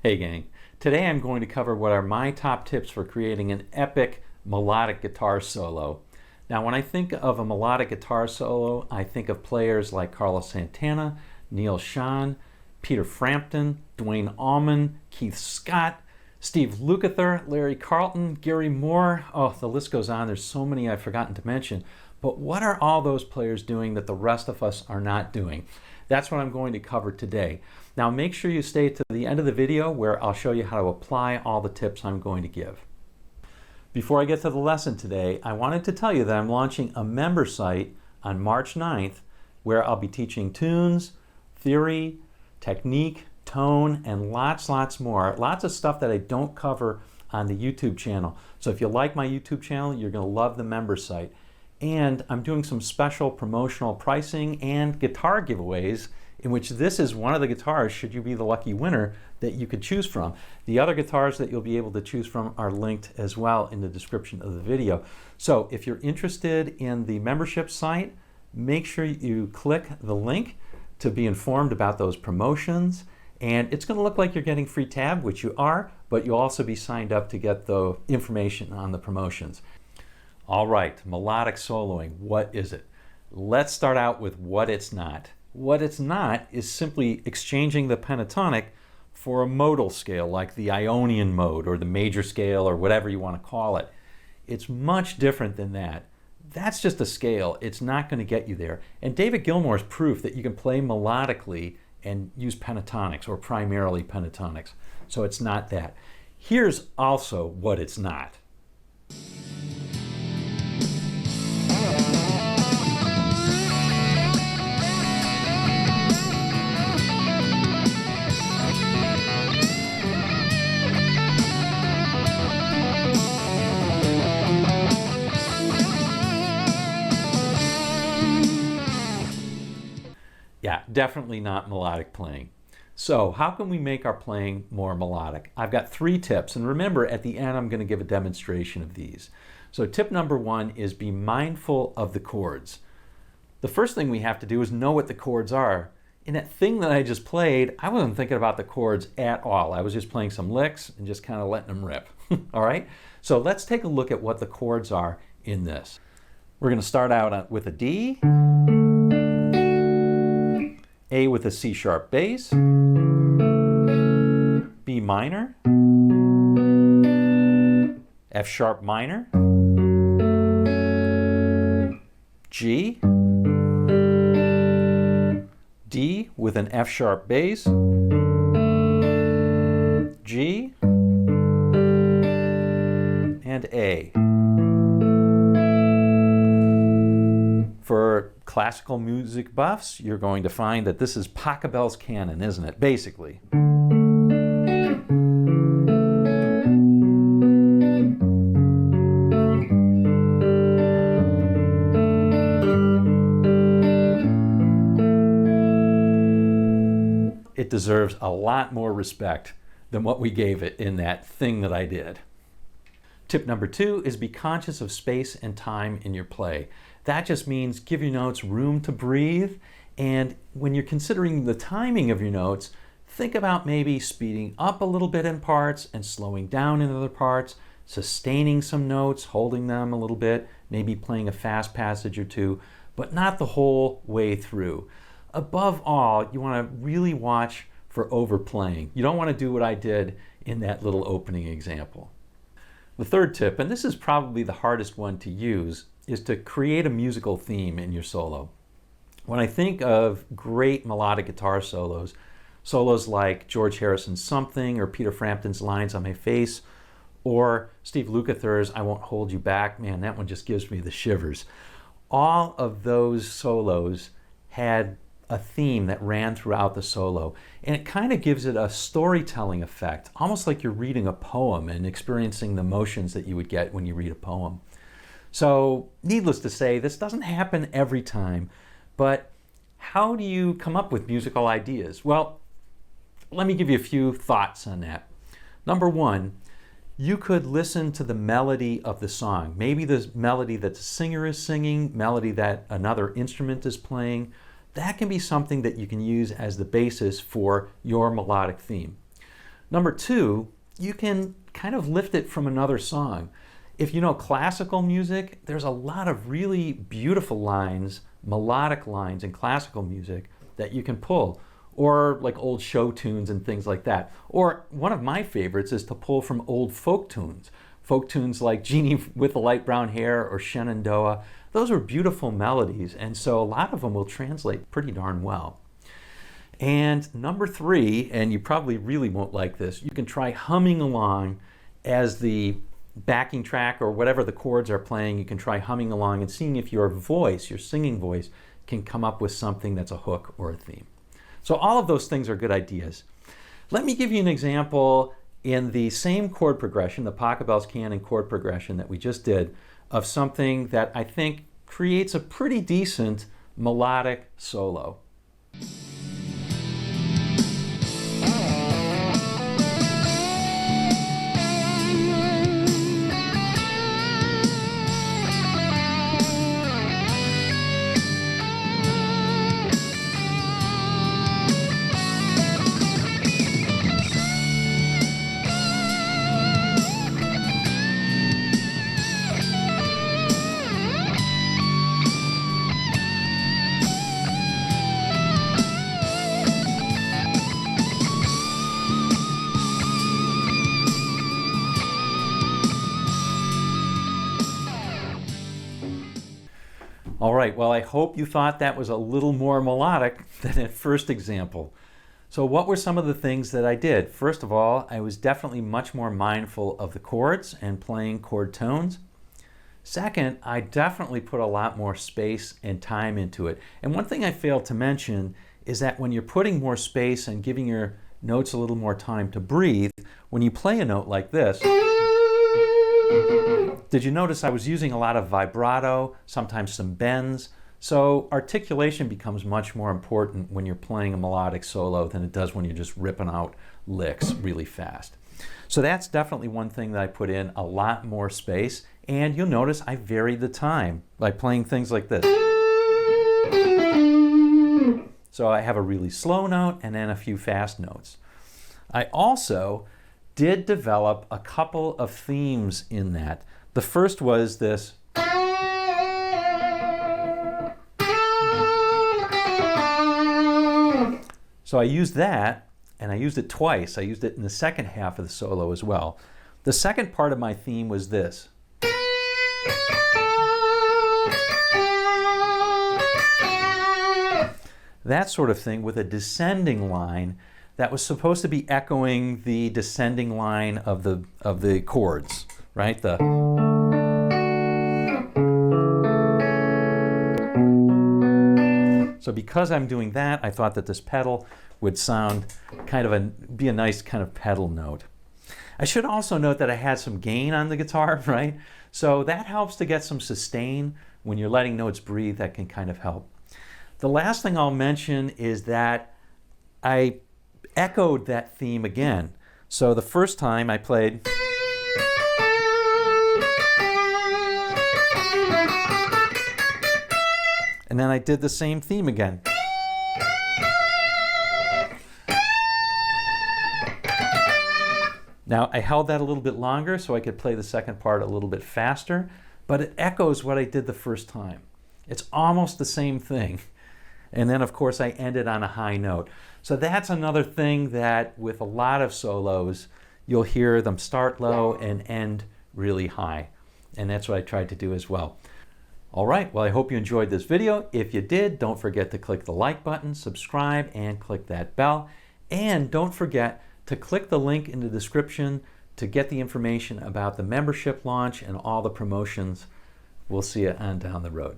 Hey gang, today I'm going to cover what are my top tips for creating an epic melodic guitar solo. Now when I think of a melodic guitar solo, I think of players like Santana, Neal Schon, Peter Frampton, Duane Allman, Keith Scott, Steve Lukather, Larry Carlton, Gary Moore. Oh, the list goes on. There's so many I've forgotten to mention. But what are all those players doing that the rest of us are not doing? That's what I'm going to cover today. Now make sure you stay to the end of the video where I'll show you how to apply all the tips I'm going to give. Before I get to the lesson today, I wanted to tell you that I'm launching a member site on March 9th where I'll be teaching tunes, theory, technique, tone, and lots more. Lots of stuff that I don't cover on the YouTube channel. So if you like my YouTube channel, you're going to love the member site. And I'm doing some special promotional pricing and guitar giveaways in which this is one of the guitars, should you be the lucky winner, that you could choose from. The other guitars that you'll be able to choose from are linked as well in the description of the video. So if you're interested in the membership site, make sure you click the link to be informed about those promotions. And it's going to look like you're getting free tab, which you are, but you'll also be signed up to get the information on the promotions. All right, melodic soloing, what is it? Let's start out with what it's not. What it's not is simply exchanging the pentatonic for a modal scale like the Ionian mode or the major scale or whatever you want to call it. It's much different than that. That's just a scale. It's not going to get you there. And David Gilmour's proof that you can play melodically and use pentatonics or primarily pentatonics. So it's not that. Here's also what it's not. Yeah, definitely not melodic playing. So how can we make our playing more melodic? I've got 3 tips, and remember at the end I'm going to give a demonstration of these. So tip number 1 is be mindful of the chords. The first thing we have to do is know what the chords are. In that thing that I just played, I wasn't thinking about the chords at all. I was just playing some licks and just kind of letting them rip. All right? So let's take a look at what the chords are in this. We're going to start out with a D, A with a C sharp bass, B minor, F sharp minor, G, D with an F sharp bass, G, and A. For classical music buffs, you're going to find that this is Pachelbel's canon, isn't it? Basically. It deserves a lot more respect than what we gave it in that thing that I did. Tip number 2 is be conscious of space and time in your play. That just means give your notes room to breathe, and when you're considering the timing of your notes, think about maybe speeding up a little bit in parts and slowing down in other parts, sustaining some notes, holding them a little bit, maybe playing a fast passage or two, but not the whole way through. Above all, you want to really watch for overplaying. You don't want to do what I did in that little opening example. The third tip, and this is probably the hardest one to use, is to create a musical theme in your solo. When I think of great melodic guitar solos, solos like George Harrison's Something or Peter Frampton's Lines on My Face or Steve Lukather's I Won't Hold You Back, man, that one just gives me the shivers. All of those solos had a theme that ran throughout the solo, and it kind of gives it a storytelling effect, almost like you're reading a poem and experiencing the emotions that you would get when you read a poem. So needless to say, this doesn't happen every time, but how do you come up with musical ideas? Well, let me give you a few thoughts on that. Number 1, you could listen to the melody of the song. Maybe the melody that the singer is singing, melody that another instrument is playing. That can be something that you can use as the basis for your melodic theme. Number two, you can kind of lift it from another song. If you know classical music, there's a lot of really beautiful lines, melodic lines in classical music that you can pull, or like old show tunes and things like that. Or one of my favorites is to pull from old folk tunes like Jeannie with the Light Brown Hair or Shenandoah. Those are beautiful melodies, and so a lot of them will translate pretty darn well. And number three, and you probably really won't like this, you can try humming along as the backing track or whatever the chords are playing. You can try humming along and seeing if your voice, your singing voice, can come up with something that's a hook or a theme. So all of those things are good ideas. Let me give you an example in the same chord progression, the Pachelbel's canon chord progression that we just did, of something that I think creates a pretty decent melodic solo. All right, well, I hope you thought that was a little more melodic than that first example. So what were some of the things that I did? First of all, I was definitely much more mindful of the chords and playing chord tones. Second, I definitely put a lot more space and time into it. And one thing I failed to mention is that when you're putting more space and giving your notes a little more time to breathe, when you play a note like this, did you notice I was using a lot of vibrato, sometimes some bends? So articulation becomes much more important when you're playing a melodic solo than it does when you're just ripping out licks really fast. So that's definitely one thing that I put in a lot more space, and you'll notice I varied the time by playing things like this. So I have a really slow note and then a few fast notes. I also did develop a couple of themes in that. The first was this. So I used that, and I used it twice. I used it in the second half of the solo as well. The second part of my theme was this. That sort of thing with a descending line that was supposed to be echoing the descending line of the chords, right? So because I'm doing that, I thought that this pedal would sound be a nice kind of pedal note. I should also note that I had some gain on the guitar, right? So that helps to get some sustain. When you're letting notes breathe, that can kind of help. The last thing I'll mention is that I echoed that theme again. So the first time I played, and then I did the same theme again. Now I held that a little bit longer so I could play the second part a little bit faster, but it echoes what I did the first time. It's almost the same thing. And then of course I ended on a high note. So that's another thing that with a lot of solos, you'll hear them start low and end really high. And that's what I tried to do as well. All right, well, I hope you enjoyed this video. If you did, don't forget to click the like button, subscribe, and click that bell. And don't forget to click the link in the description to get the information about the membership launch and all the promotions. We'll see you on down the road.